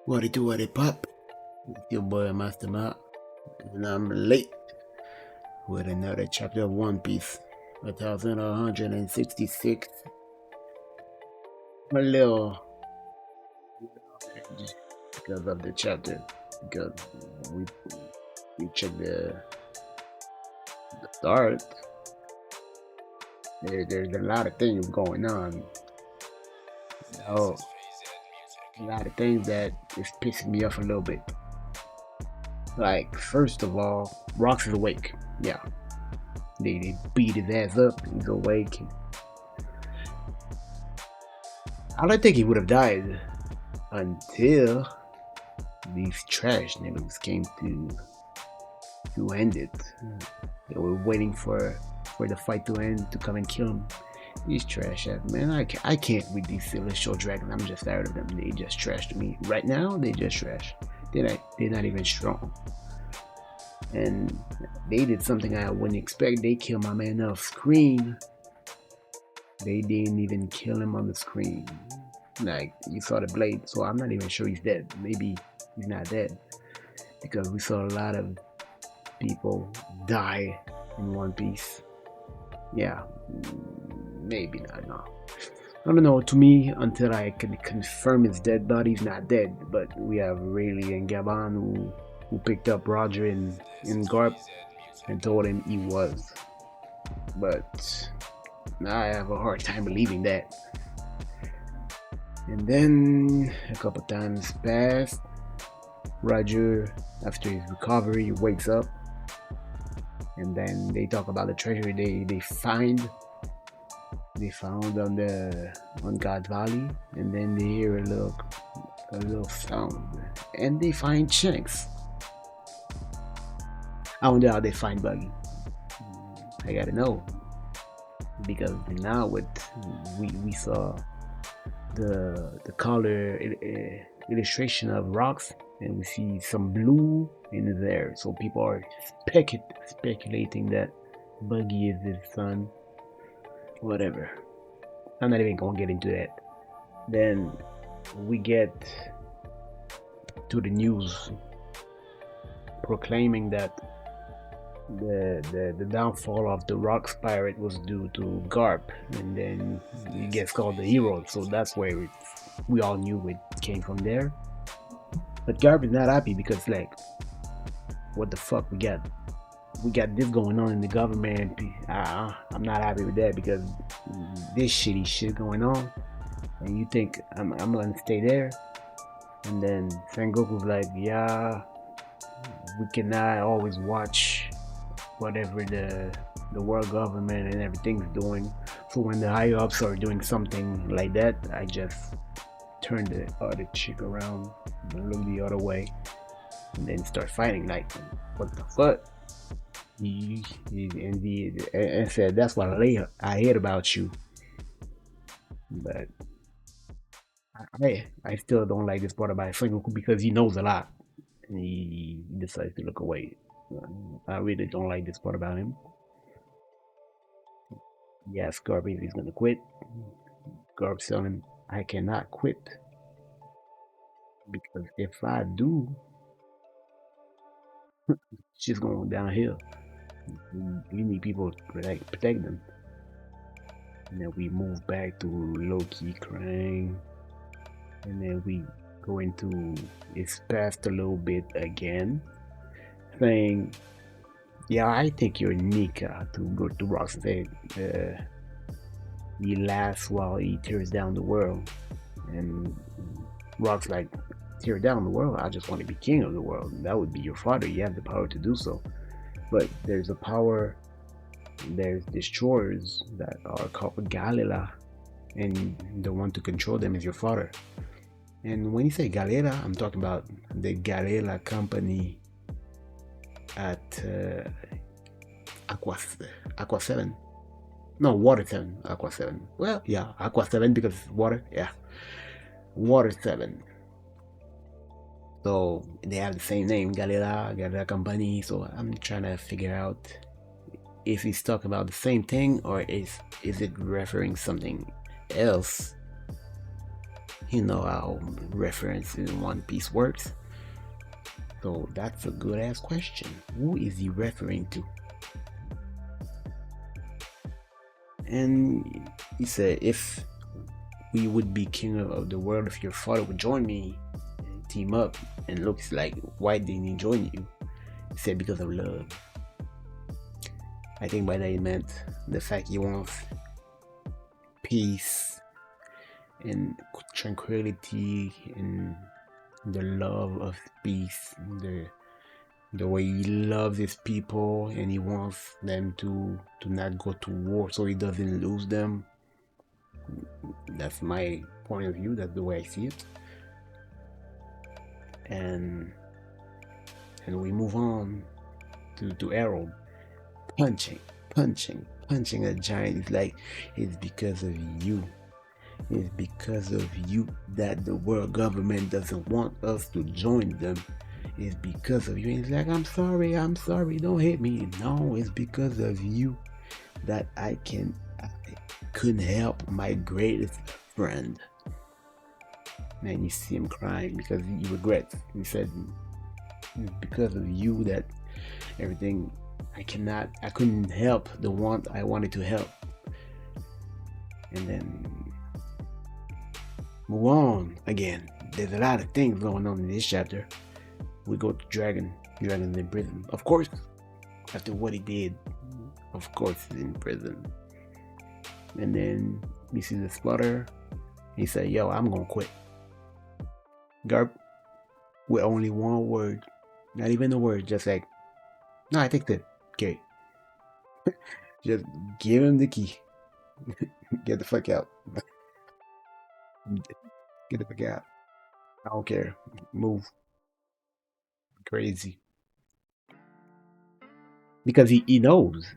What it do, what it pop? It's your boy Master Mark, and I'm late with another chapter of One Piece, 1166. A little because of the chapter, because we we check the start. There's a lot of things going on. Oh, a lot of things that is pissing me off a little bit. Like first of all, Rox is awake. Yeah, they beat his ass up. He's awake. I don't think he would have died until these trash niggas came to end it. They were waiting for the fight to end to come and kill him. These trash ass man, I can't with these celestial dragons. I'm just tired of them. They just trash to me. Right now, they just trash. They're not even strong. And they did something I wouldn't expect. They killed my man off screen. They didn't even kill him on the screen. Like, you saw the blade, so I'm not even sure he's dead. Maybe he's not dead. Because we saw a lot of people die in One Piece. Yeah, maybe not, no. I don't know, to me, until I can confirm his dead body, he's not dead. But we have Rayleigh and Gabon who picked up Roger in Garp and told him he was. But I have a hard time believing that. And then a couple times passed. Roger, after his recovery, he wakes up. And then they talk about the treasure they found on God Valley. And then they hear a little sound. And they find Shanks. I wonder how they find Buggy. I gotta know. Because now we saw the color illustration of Rox, and we see some blue in there, so people are speculating that Buggy is his son. Whatever, I'm not even gonna get into that. Then we get to the news proclaiming that the downfall of the Rox pirate was due to Garp, and then he gets called the hero. So that's where we all knew it came from there. But Garp is not happy because, like, what the fuck, we got this going on in the government. I'm not happy with that because this shitty shit going on, and you think I'm gonna stay there? And then Sengoku's like, yeah, we cannot always watch whatever the world government and everything's doing. So when the higher ups are doing something like that, I just turn the other chick around and look the other way, and then start fighting. Like, what the fuck? And said, that's what I hate about you. But I still don't like this part about Sengoku because he knows a lot, and he decides to look away. I really don't like this part about him. He asked Garp if he's gonna quit. Garp telling him, I cannot quit. Because if I do, she's going downhill. You need people to protect them. And then we move back to Loki crying. And then we go into his past a little bit again, saying, yeah, I think you're Nika, to go to Rox said. He laughs while he tears down the world. And Rox like, tear down the world? I just want to be king of the world. That would be your father. You have the power to do so. But there's a power, there's destroyers that are called Galila, and the one to control them is your father. And when you say Galera, I'm talking about the Galera company at Aqua 7. No, Water 7. Aqua 7. Well, yeah, Aqua 7 because it's water. Yeah. Water 7. So they have the same name, Galera company. So I'm trying to figure out if he's talking about the same thing or is it referring something else You know how reference in One Piece works. So that's a good ass question. Who is he referring to? And he said, if we would be king of the world, if your father would join me and team up. And looks like, why didn't he join you? He said, because of love. I think by that he meant the fact he wants peace and tranquility and the love of peace, the way he loves his people and he wants them to not go to war so he doesn't lose them. That's my point of view. That's the way I see it. And we move on to Arrow punching, punching a giant. It's like, it's because of you. It's because of you that the world government doesn't want us to join them. It's because of you. And it's like, I'm sorry, don't hit me. No, it's because of you that I couldn't help my greatest friend. Man, you see him crying because he regrets. He said, it's because of you that everything I couldn't help the one I wanted to help. And then move on again. There's a lot of things going on in this chapter. We go to Dragon in prison. Of course, after what he did, of course he's in prison. And then we see the Splutter. He said, yo, I'm gonna quit. Garp, with only one word, not even a word, just like, no, I take that. Okay. Just give him the key. Get the fuck out. Get the fuck out. I don't care. Move. Crazy. Because he knows.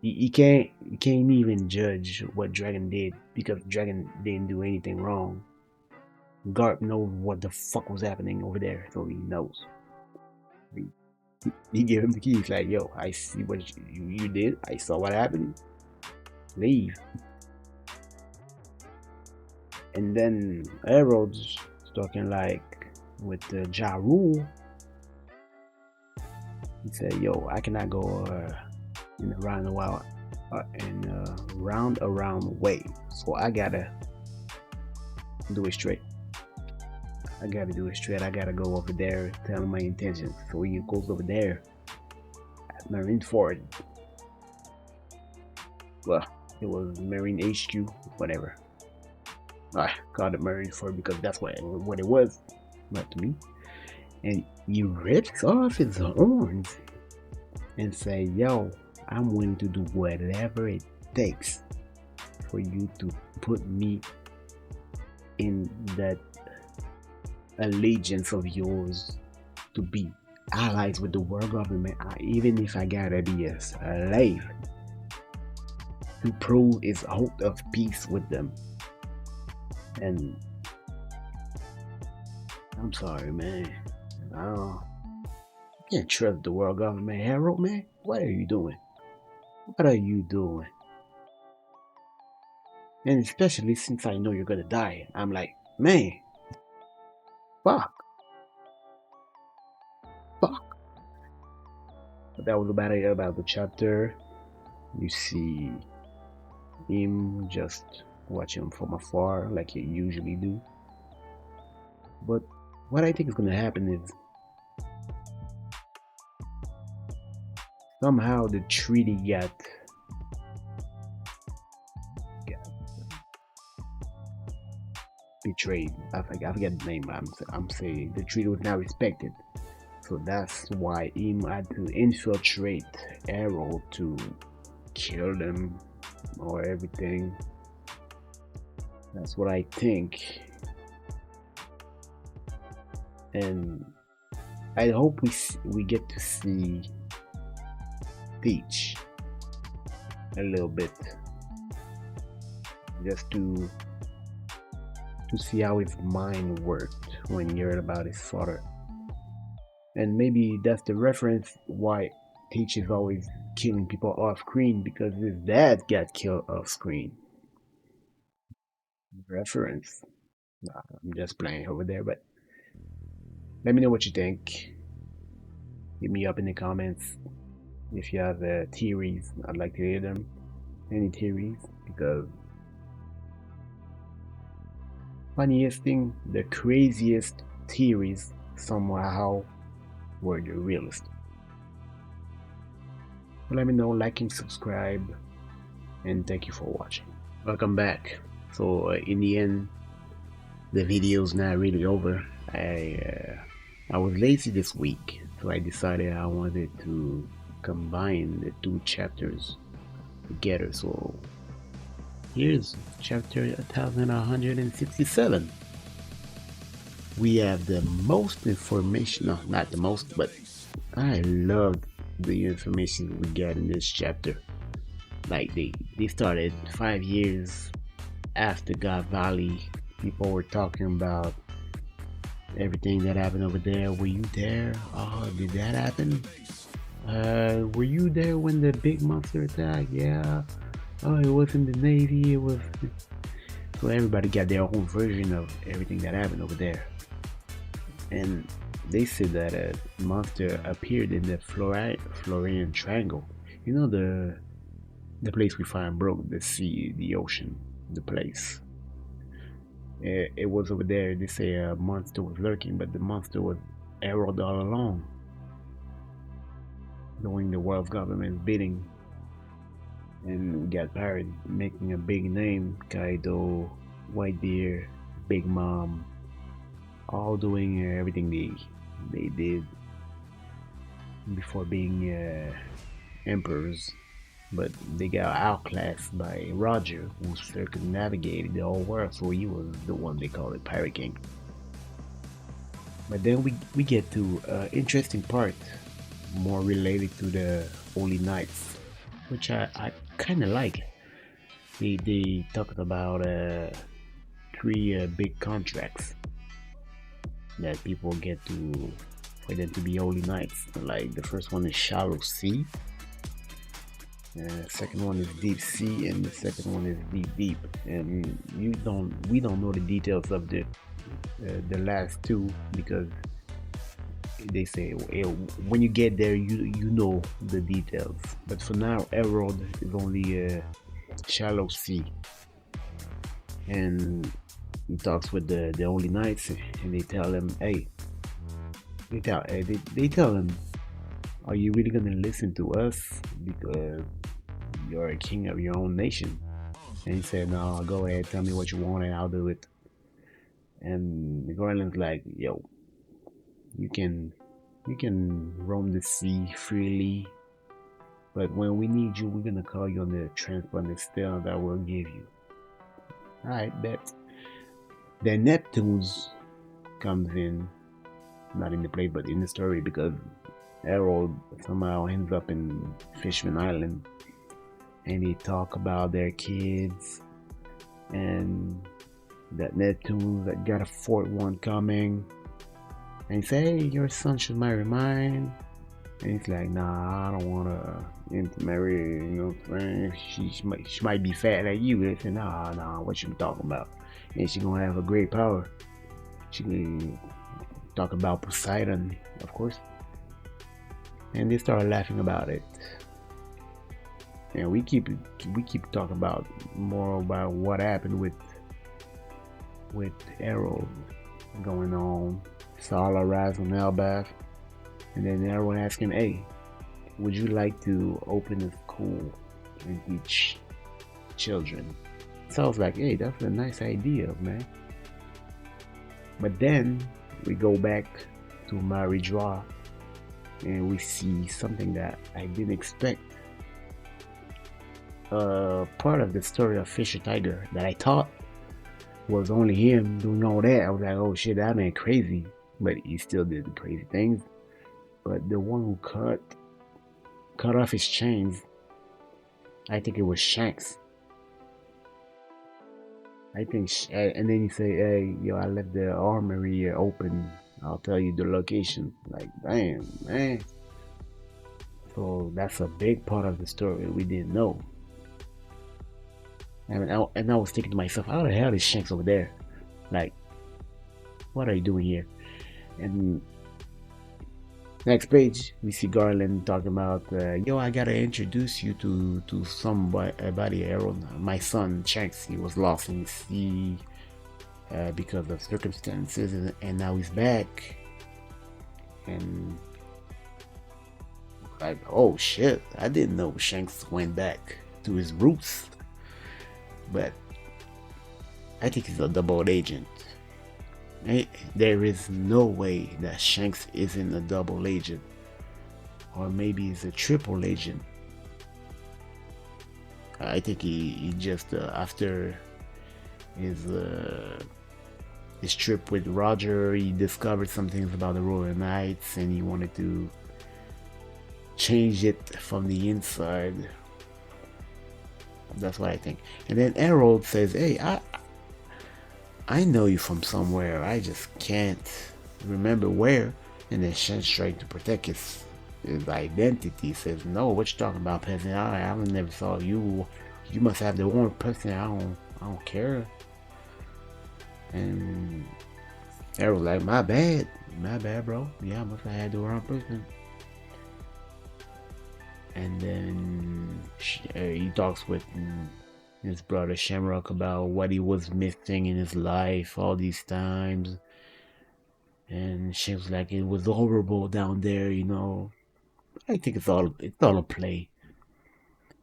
He can't even judge what Dragon did because Dragon didn't do anything wrong. Garp knows what the fuck was happening over there, so he knows. He, he gave him the keys, like, yo, I see what you did. I saw what happened. Leave. And then Arrow's talking like with Ja Rule. He said, yo, I cannot go in a round way. So I gotta do it straight. I gotta go over there, tell him my intentions. So he goes over there at Marineford. Well, it was Marine HQ, whatever. I called it Marineford because that's what it was, not to me. And he rips off his horns and say, yo, I'm willing to do whatever it takes for you to put me in that allegiance of yours to be allies with the world government, even if I gotta be a slave to prove his hope of peace with them. And I'm sorry, man. I can't trust the world government. Harold, man, what are you doing? What are you doing? And especially since I know you're gonna die, I'm like, man, fuck, fuck. But that was about it about the chapter. You see him just watch him from afar like you usually do. But what I think is gonna happen is somehow the treaty got betrayed. I forget the name. I'm saying the treaty was not respected. So that's why him had to infiltrate Arrow to kill them or everything. That's what I think. And I hope we get to see Peach a little bit, just to see how his mind worked when he heard about his father. And maybe that's the reference why Peach is always killing people off screen, because his dad got killed off screen. Reference. Nah, I'm just playing over there, but let me know what you think. Hit me up in the comments if you have theories. I'd like to hear them. Any theories? Because funniest thing, the craziest theories somehow were the realest. But let me know, like and subscribe, and thank you for watching. Welcome back. So in the end, the video's not really over. I was lazy this week, so I decided I wanted to combine the two chapters together. So here's chapter 1167. We have the most information, no, not the most, but I loved the information we got in this chapter. Like they started 5 years after God Valley. People were talking about everything that happened over there. Were you there? Oh, did that happen? Were you there when the big monster attacked? Yeah. Oh, it was in the Navy. It was. So everybody got their own version of everything that happened over there. And they said that a monster appeared in the Florian Triangle. You know the place we find broke, the sea, the ocean, the place. It was over there. They say a monster was lurking, but the monster was Harold all along, doing the world government's bidding. And we got Pirate making a big name. Kaido, Whitebeard, Big Mom, all doing everything they did before being emperors. But they got outclassed by Roger, who circumnavigated the whole world, so he was the one they call it Pirate King. But then we get to interesting part, more related to the Holy Knights, which I kind of like. They talked about three big contracts that people get to for them to be Holy Knights. Like the first one is Shallow Sea, second one is Deep Sea, and the second one is Deep Deep. And we don't know the details of the last two because they say when you get there you know the details. But for now, Errol is only a Shallow Sea, and he talks with the Holy Knights, and they tell him, hey, they tell him, are you really gonna listen to us because you're a king of your own nation? And he said, no, go ahead, tell me what you want and I'll do it. And the Garland's like, yo, you can roam the sea freely, but when we need you, we're gonna call you on the transponder stone that we'll give you. Alright, bet. Then Neptune's comes in, not in the play, but in the story, because Harold somehow ends up in Fishman Island, and they talk about their kids, and that Neptune that got a fourth one coming, and he say, hey, your son should marry mine. And he's like, nah, I don't wanna intermarry, you know what I'm saying? She might be fat like you. They say, nah, what you talking about? And she gonna have a great power. She can talk about Poseidon, of course. And they start laughing about it. And we keep talking about more about what happened with Arrow going on. Saul arrives on Elbaf, and then everyone asks him, hey, would you like to open a school and teach children? Saul's like, hey, that's a nice idea, man. But then we go back to Marie-Joie, and we see something that I didn't expect. Part of the story of Fisher Tiger that I thought was only him doing all that. I was like, oh shit, that man crazy. But he still did the crazy things. But the one who cut off his chains, I think it was Shanks. I think, and then you say, hey, yo, I left the armory open. I'll tell you the location. Like, damn, man. So that's a big part of the story we didn't know. And I was thinking to myself, how the hell is Shanks over there? Like, what are you doing here? And next page, we see Garland talking about, yo, I gotta introduce you to somebody, Harold. My son, Shanks, he was lost in the sea because of circumstances, and now he's back. And like, oh shit, I didn't know Shanks went back to his roots. But I think he's a double agent. There is no way that Shanks isn't a double agent. Or maybe he's a triple agent. I think he just, after his uh, his trip with Roger, he discovered some things about the Royal Knights and he wanted to change it from the inside. That's what I think. And then Harold says, hey, I know you from somewhere. I just can't remember where. And then Shanks trying to protect his identity. Says, no, what you talking about, peasant? I never saw you. You must have the wrong person. I don't care. And Harold like, my bad, bro. Yeah, I must have had the wrong person. And then he talks with his brother Shamrock about what he was missing in his life all these times. And she was like, it was horrible down there, you know. I think it's all a play.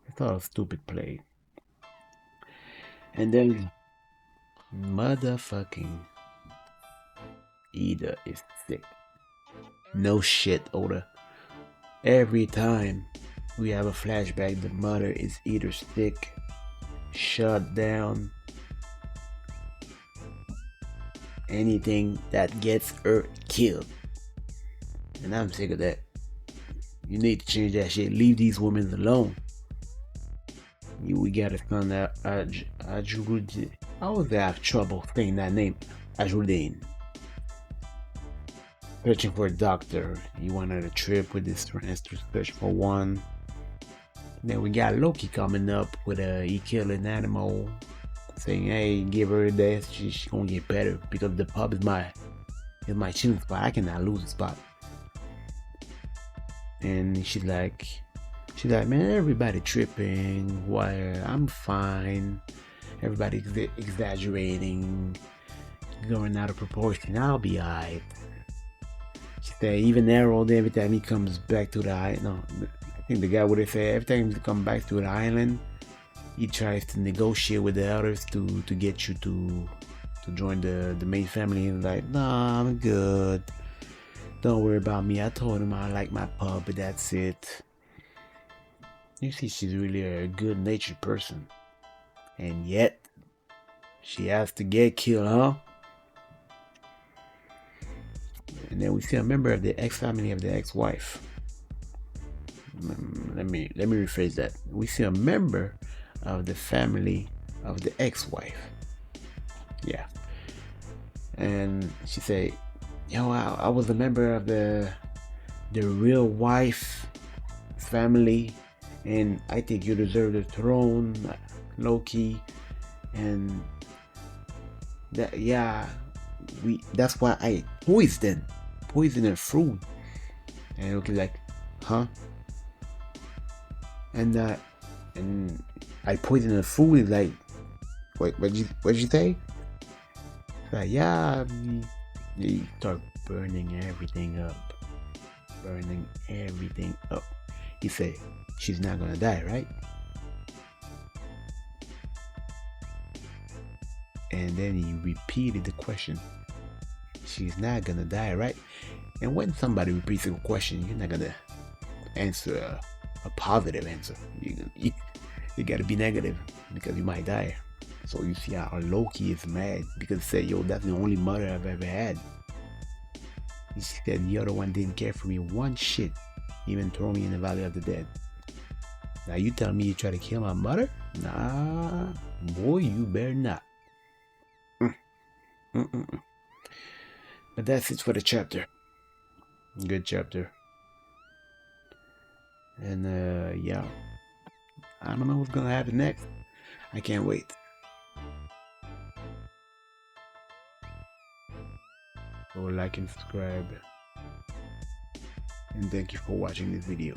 It's all a stupid play. And then motherfucking Ida is sick. No shit, Oda. Every time we have a flashback, the mother is either sick, shut down, anything that gets her killed. And I'm sick of that. You need to change that shit. Leave these women alone. We got a son, Ajrudin. I always have trouble saying that name. Ajrudin. Searching for a doctor. He went on a trip with his friends to search for one. Then we got Loki coming up with he killed an animal, saying, hey, give her a death, she's gonna get better because the pub is my chilling spot. I cannot lose a spot. And she's like, man, everybody tripping. Why? I'm fine. Everybody's exaggerating, going out of proportion. I'll be alright. She said, even Harold, every time he comes back to the island, no, I think the guy would have said, every time he comes back to the island, he tries to negotiate with the elders to get you to join the main family. And like, nah, I'm good. Don't worry about me. I told him I like my pub, but that's it. You see, she's really a good-natured person. And yet, she has to get killed, huh? And then we see a member of the ex-family of the ex-wife. Let me rephrase that. We see a member of the family of the ex-wife. Yeah. And she say, yo, I was a member of the real wife family, and I think you deserve the throne, Loki. And that, yeah, that's why I poisoned her food. And Loki's like, huh? And I poisoned her food. Is like, what'd you say? Like, yeah, you start burning everything up. He said, she's not gonna die, right? And then he repeated the question, she's not gonna die, right? And when somebody repeats a question, you're not gonna answer a positive answer. You gotta be negative because you might die. So you see how Loki is mad because he said, yo, that's the only mother I've ever had. He said the other one didn't care for me one shit, even throw me in the valley of the dead. Now you tell me you try to kill my mother? Nah, boy, you better not. But that's it for the chapter. Good chapter. And yeah, I don't know what's gonna happen next. I can't wait. So like and subscribe, and thank you for watching this video.